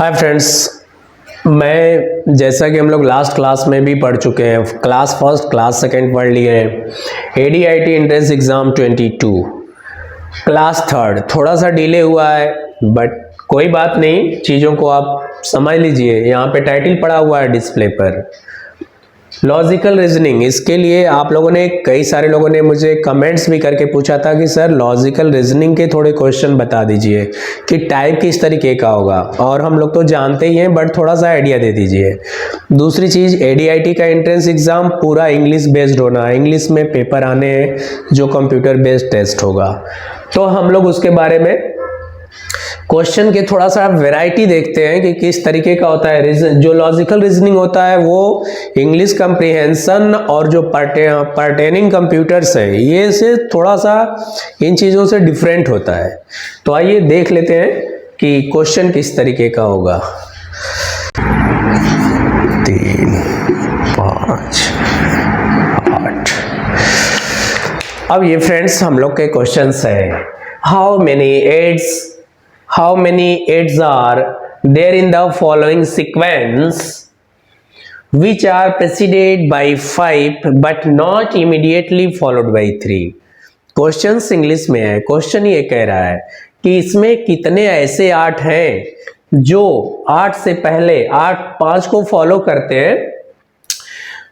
Hi friends, मैं जैसा कि हम लोग लास्ट क्लास में भी पढ़ चुके हैं, क्लास फर्स्ट क्लास सेकंड पढ़ लिए हैं। एडीआईटी एंट्रेंस एग्ज़ाम 22 क्लास थर्ड थोड़ा सा डिले हुआ है, बट कोई बात नहीं, चीज़ों को आप समझ लीजिए। यहाँ पे टाइटल पड़ा हुआ है डिस्प्ले पर, लॉजिकल रीजनिंग। इसके लिए आप लोगों ने, कई सारे लोगों ने मुझे कमेंट्स भी करके पूछा था कि सर लॉजिकल रीजनिंग के थोड़े क्वेश्चन बता दीजिए कि टाइप किस तरीके का होगा, और हम लोग तो जानते ही हैं, बट थोड़ा सा आइडिया दे दीजिए। दूसरी चीज़, एडीआईटी का एंट्रेंस एग्जाम पूरा इंग्लिश बेस्ड होना है, इंग्लिश में पेपर आने हैं जो कंप्यूटर बेस्ड टेस्ट होगा। तो हम लोग उसके बारे में क्वेश्चन के थोड़ा सा वैरायटी देखते हैं कि किस तरीके का होता है। जो लॉजिकल रीजनिंग होता है वो इंग्लिश कंप्रीहेंशन और जो पर्टेनिंग कंप्यूटर्स है, ये से थोड़ा सा इन चीज़ों से डिफरेंट होता है। तो आइए देख लेते हैं कि क्वेश्चन किस तरीके का होगा। 3, 5, 8। अब ये फ्रेंड्स हम लोग के क्वेश्चंस है, how many eights are there in the following sequence which are preceded by 5 but not immediately followed by 3। Question English में है। क्वेश्चन ये कह रहा है कि इसमें कितने ऐसे 8 हैं जो 8 से पहले 5 को फॉलो करते हैं,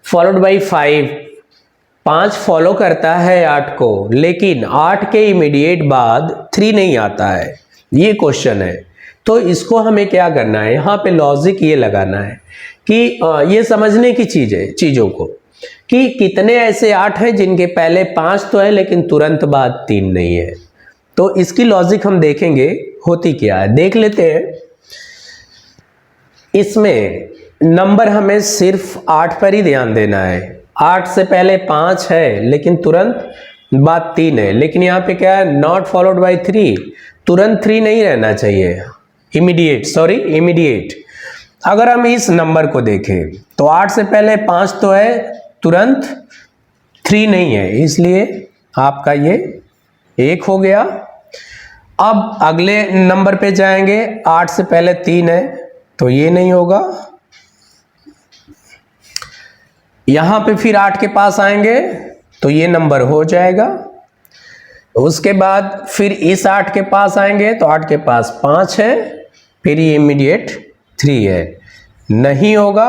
फॉलोड बाई 5 फॉलो करता है 8 को, लेकिन 8 के इमीडिएट बाद 3 नहीं आता है। ये क्वेश्चन है। तो इसको हमें क्या करना है, यहाँ पे लॉजिक ये लगाना है कि ये समझने की चीज है चीजों को, कि कितने ऐसे 8 हैं जिनके पहले 5 तो है लेकिन तुरंत बाद 3 नहीं है। तो इसकी लॉजिक हम देखेंगे होती क्या है, देख लेते हैं। इसमें नंबर हमें सिर्फ 8 पर ही ध्यान देना है। 8 से पहले 5 है लेकिन तुरंत बाद 3 है, लेकिन यहाँ पे क्या है, नॉट फॉलोड बाई 3, तुरंत 3 नहीं रहना चाहिए, इमीडिएट। अगर हम इस नंबर को देखें तो 8 से पहले 5 तो है, तुरंत 3 नहीं है, इसलिए आपका ये 1 हो गया। अब अगले नंबर पे जाएंगे, 8 से पहले 3 है तो ये नहीं होगा। यहां पे फिर 8 के पास आएंगे तो ये नंबर हो जाएगा। उसके बाद फिर इस 8 के पास आएंगे तो 8 के पास 5 है, फिर ये इमीडिएट 3 है, नहीं होगा,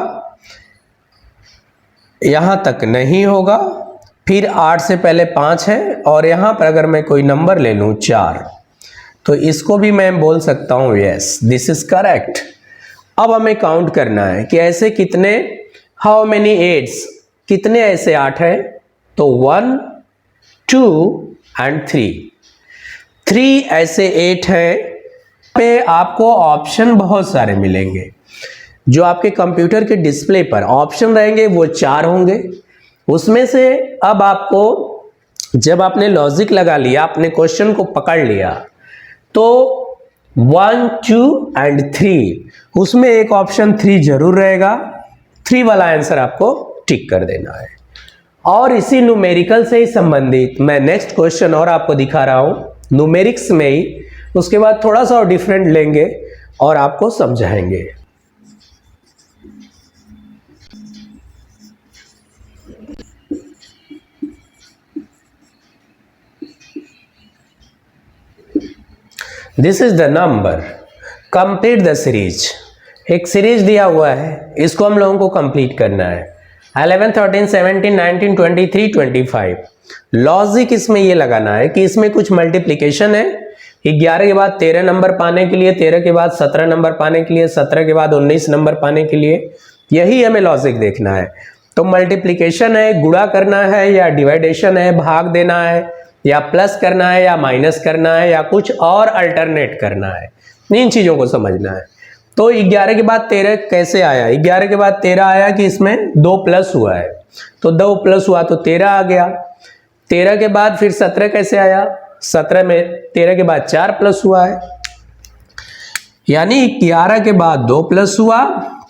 यहां तक नहीं होगा। फिर 8 से पहले 5 है और यहां पर अगर मैं कोई नंबर ले लूं 4, तो इसको भी मैं बोल सकता हूं यस, दिस इज करेक्ट। अब हमें काउंट करना है कि ऐसे कितने, हाउ मेनी 8s, कितने ऐसे 8 है, तो 1, 2 एंड 3 ऐसे 8 हैं। पे आपको ऑप्शन बहुत सारे मिलेंगे। जो आपके कंप्यूटर के डिस्प्ले पर ऑप्शन रहेंगे वो 4 होंगे। उसमें से अब आपको, जब आपने लॉजिक लगा लिया, आपने क्वेश्चन को पकड़ लिया, तो 1, 2 एंड 3, उसमें एक ऑप्शन 3 जरूर रहेगा। 3 वाला आंसर आपको टिक कर देना है। और इसी न्यूमेरिकल से ही संबंधित मैं नेक्स्ट क्वेश्चन और आपको दिखा रहा हूं, न्यूमेरिक्स में ही। उसके बाद थोड़ा सा और डिफरेंट लेंगे और आपको समझाएंगे। This is the number, complete the series. एक सीरीज दिया हुआ है, इसको हम लोगों को कंप्लीट करना है। 11, 13, 17, 19, 23, 25। लॉजिक इसमें ये लगाना है कि इसमें कुछ मल्टीप्लिकेशन है। 11 के बाद 13 नंबर पाने के लिए, 13 के बाद 17 नंबर पाने के लिए, 17 के बाद 19 नंबर पाने के लिए, यही हमें लॉजिक देखना है। तो मल्टीप्लिकेशन है, गुणा करना है, या डिवाइडेशन है, भाग देना है, या प्लस करना है, या माइनस करना है, या कुछ और अल्टरनेट करना है, इन चीजों को समझना है। तो 11 के बाद 13 कैसे आया, 11 के बाद 13 आया कि इसमें 2 प्लस हुआ है, तो 2 प्लस हुआ तो 13 आ गया। 13 के बाद फिर 17 कैसे आया, 17 में 13 के बाद 4 प्लस हुआ है, यानी 11 के बाद 2 प्लस हुआ,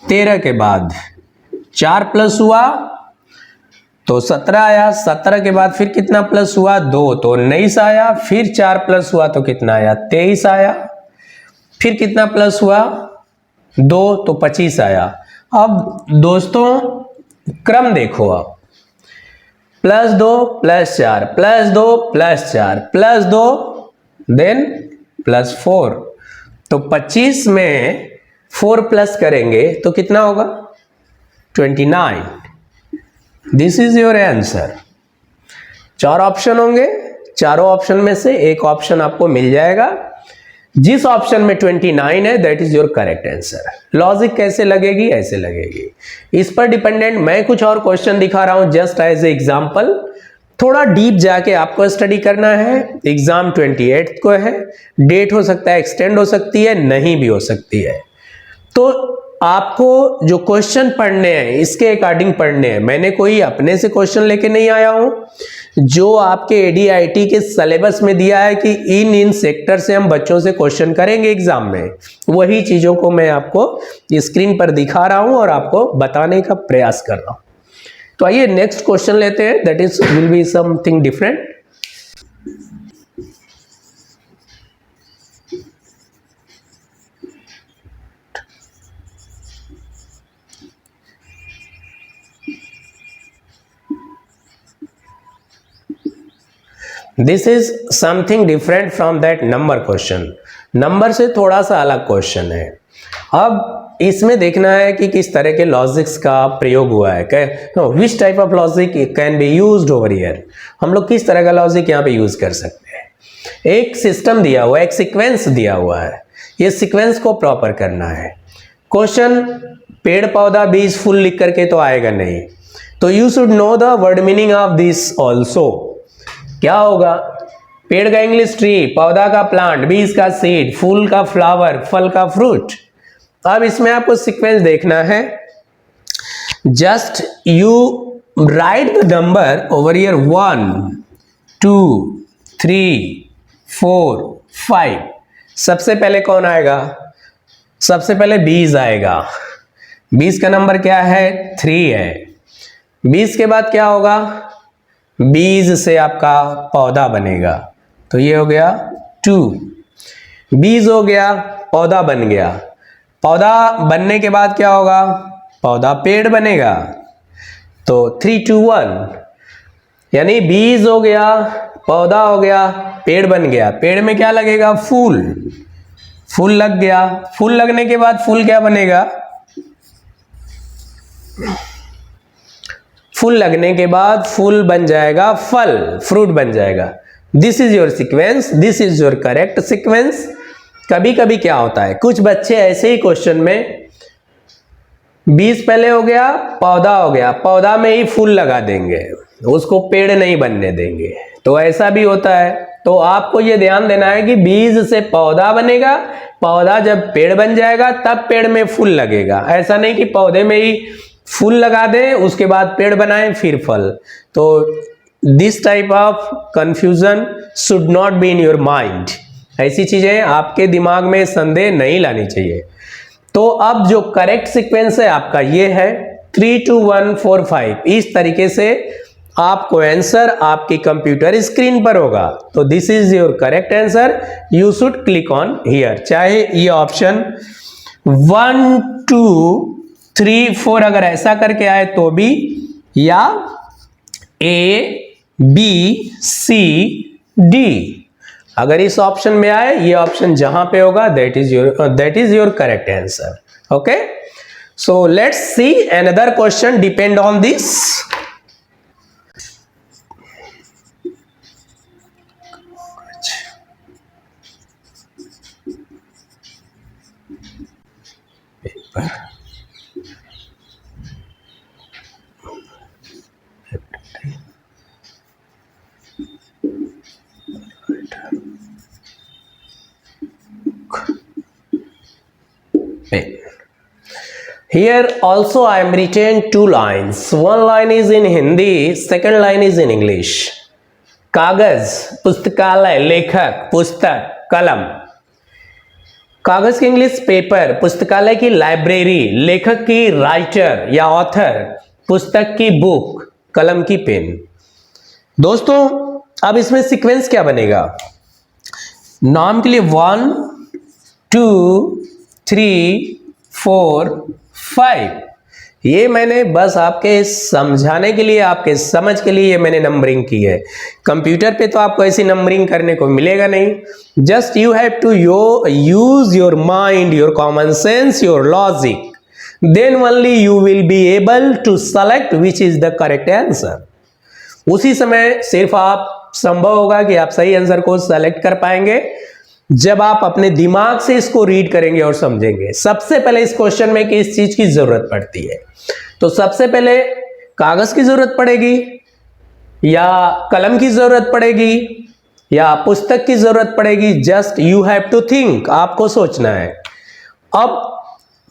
13 के बाद 4 प्लस हुआ तो 17 आया। 17 के बाद फिर कितना प्लस हुआ, 2, तो 19 आया। फिर 4 प्लस हुआ तो कितना आया, 23 आया। फिर कितना प्लस हुआ, 2 तो 25 आया। अब दोस्तों क्रम देखो आप, +2 +4 +2 +4 +2 देन +4, तो 25 में 4 प्लस करेंगे तो कितना होगा 29। This is your answer. 4 option होंगे, चारों ऑप्शन में से एक ऑप्शन आपको मिल जाएगा। जिस ऑप्शन में 29 है that is your correct answer. Logic कैसे लगेगी, ऐसे लगेगी, इस पर डिपेंडेंट। मैं कुछ और क्वेश्चन दिखा रहा हूं जस्ट एज ए एग्जांपल। थोड़ा डीप जाके आपको स्टडी करना है। एग्जाम 28 को है, डेट हो सकता है एक्सटेंड हो सकती है, नहीं भी हो सकती है। तो आपको जो क्वेश्चन पढ़ने हैं इसके अकॉर्डिंग पढ़ने हैं। मैंने कोई अपने से क्वेश्चन लेके नहीं आया हूं, जो आपके एडीआईटी के सिलेबस में दिया है कि इन सेक्टर से हम बच्चों से क्वेश्चन करेंगे एग्जाम में, वही चीजों को मैं आपको स्क्रीन पर दिखा रहा हूं और आपको बताने का प्रयास कर रहा हूं। तो आइए नेक्स्ट क्वेश्चन लेते हैं, that is will be something different. This is something different from that number question. Number से थोड़ा सा अलग क्वेश्चन है। अब इसमें देखना है कि किस तरह के लॉजिक्स का प्रयोग हुआ है, which type of logic can be used over here. हम लोग किस तरह का लॉजिक यहाँ पे यूज कर सकते हैं। एक सिस्टम दिया हुआ है, एक सीक्वेंस दिया हुआ है, ये सीक्वेंस को प्रॉपर करना है। क्वेश्चन पेड़ पौधा बीज फूल लिख करके तो आएगा नहीं, तो you should know the word meaning of this also. क्या होगा, पेड़ का इंग्लिश ट्री, पौधा का प्लांट, बीज का सीड, फूल का फ्लावर, फल का फ्रूट। अब इसमें आपको सीक्वेंस देखना है। Just you right the number over here 1 2 3 4 5। सबसे पहले कौन आएगा, सबसे पहले बीज आएगा। बीज का नंबर क्या है 3 है। बीज के बाद क्या होगा, बीज से आपका पौधा बनेगा, तो ये हो गया 2। बीज हो गया, पौधा बन गया। पौधा बनने के बाद क्या होगा, पौधा पेड़ बनेगा, तो 3 2 1, यानी बीज हो गया, पौधा हो गया, पेड़ बन गया। पेड़ में क्या लगेगा, फूल, फूल लग गया। फूल लगने के बाद फूल क्या बनेगा, फूल लगने के बाद फूल बन जाएगा फल, फ्रूट बन जाएगा। This is your sequence, this is your correct sequence. कभी कभी क्या होता है, कुछ बच्चे ऐसे ही क्वेश्चन में बीज पहले हो गया, पौधा हो गया, पौधा में ही फूल लगा देंगे, उसको पेड़ नहीं बनने देंगे, तो ऐसा भी होता है। तो आपको ये ध्यान देना है कि बीज से पौधा बनेगा, पौधा जब पेड़ बन जाएगा तब पेड़ में फूल लगेगा। ऐसा नहीं कि पौधे में ही फूल लगा दें उसके बाद पेड़ बनाएं फिर फल। तो this type of confusion should not be in your mind. ऐसी चीजें आपके दिमाग में संदेह नहीं लानी चाहिए। तो अब जो करेक्ट सीक्वेंस है आपका ये है 3 2 1 4 5। इस तरीके से आपको आंसर आपकी कंप्यूटर स्क्रीन पर होगा। तो this is your correct answer, you should click on here. चाहे ये ऑप्शन 1 2 3 4 अगर ऐसा करके आए तो भी, या A B C D अगर इस ऑप्शन में आए, ये ऑप्शन जहां पे होगा that is your correct answer. Okay, so let's see another question depend on this. Here also I am written 2 lines. One line is in Hindi, second line is in English. कागज, पुस्तकालय, लेखक, पुस्तक, कलम। कागज की इंग्लिश पेपर, पुस्तकालय की library, लेखक की राइटर या ऑथर, पुस्तक की बुक, कलम की पेन। दोस्तों अब इसमें सीक्वेंस क्या बनेगा, नाम के लिए 1 2 3 4 5। ये मैंने बस आपके समझाने के लिए, आपके समझ के लिए ये मैंने नंबरिंग की है। कंप्यूटर पे तो आपको ऐसी नंबरिंग करने को मिलेगा नहीं। Just you have to use your mind, your common sense, your logic, then only you will be able to select which is the correct answer. उसी समय सिर्फ आप संभव होगा कि आप सही आंसर को सेलेक्ट कर पाएंगे जब आप अपने दिमाग से इसको रीड करेंगे और समझेंगे। सबसे पहले इस क्वेश्चन में किस चीज की जरूरत पड़ती है, तो सबसे पहले कागज की जरूरत पड़ेगी, या कलम की जरूरत पड़ेगी, या पुस्तक की जरूरत पड़ेगी। Just you have to think, आपको सोचना है। अब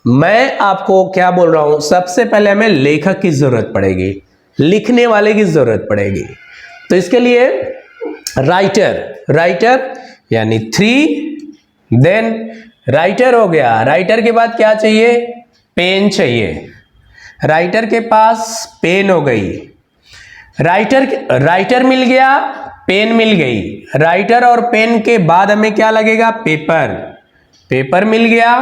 मैं आपको क्या बोल रहा हूं, सबसे पहले हमें लेखक की जरूरत पड़ेगी, लिखने वाले की जरूरत पड़ेगी। तो इसके लिए राइटर यानी 3, देन राइटर हो गया। राइटर के बाद क्या चाहिए, पेन चाहिए। राइटर के पास पेन हो गई, राइटर मिल गया, पेन मिल गई। राइटर और पेन के बाद हमें क्या लगेगा, पेपर मिल गया।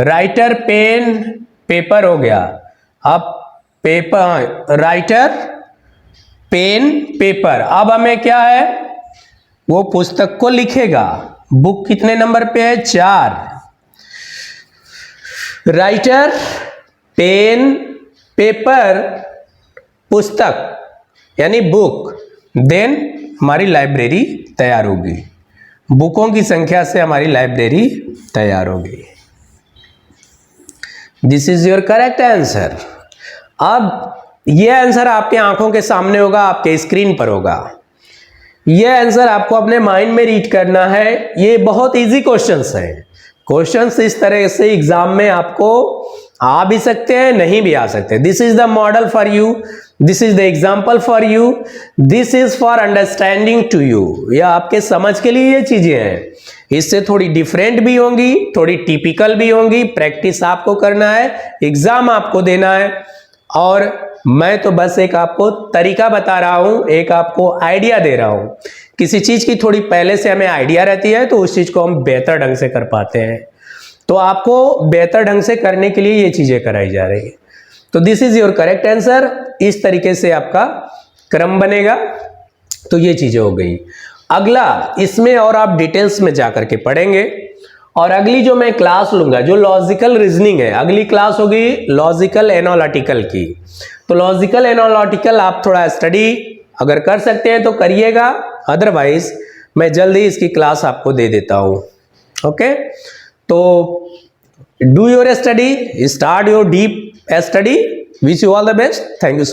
राइटर पेन पेपर हो गया। अब पेपर, राइटर पेन पेपर, अब हमें क्या है, वो पुस्तक को लिखेगा। बुक कितने नंबर पे है, 4। राइटर पेन पेपर पुस्तक यानी बुक, देन हमारी लाइब्रेरी तैयार होगी। बुकों की संख्या से हमारी लाइब्रेरी तैयार होगी। This is your correct answer. अब यह आंसर आपके आंखों के सामने होगा, आपके स्क्रीन पर होगा। यह आंसर आपको अपने माइंड में रीड करना है। ये बहुत इजी क्वेश्चंस हैं। क्वेश्चंस इस तरह से एग्जाम में आपको आ भी सकते हैं, नहीं भी आ सकते। This is the model for you, this is the example for you, this is for understanding to you. यह आपके समझ के लिए ये चीजें हैं। इससे थोड़ी डिफरेंट भी होंगी, थोड़ी टिपिकल भी होंगी। प्रैक्टिस आपको करना है, एग्जाम आपको देना है। और मैं तो बस एक आपको तरीका बता रहा हूं, एक आपको आइडिया दे रहा हूं। किसी चीज की थोड़ी पहले से हमें आइडिया रहती है तो उस चीज को हम बेहतर ढंग से कर पाते हैं। तो आपको बेहतर ढंग से करने के लिए ये चीजें कराई जा रही है। तो this is your correct answer. इस तरीके से आपका क्रम बनेगा। तो ये चीजें हो गई। अगला इसमें और आप डिटेल्स में जाकर के पढ़ेंगे। और अगली जो मैं क्लास लूंगा, जो लॉजिकल रीजनिंग है, अगली क्लास होगी लॉजिकल एनालिटिकल की। तो लॉजिकल एनालिटिकल आप थोड़ा स्टडी अगर कर सकते हैं तो करिएगा, अदरवाइज मैं जल्दी इसकी क्लास आपको दे देता हूं। ओके, तो do your study, start your deep study. Wish you all the best. Thank you so much.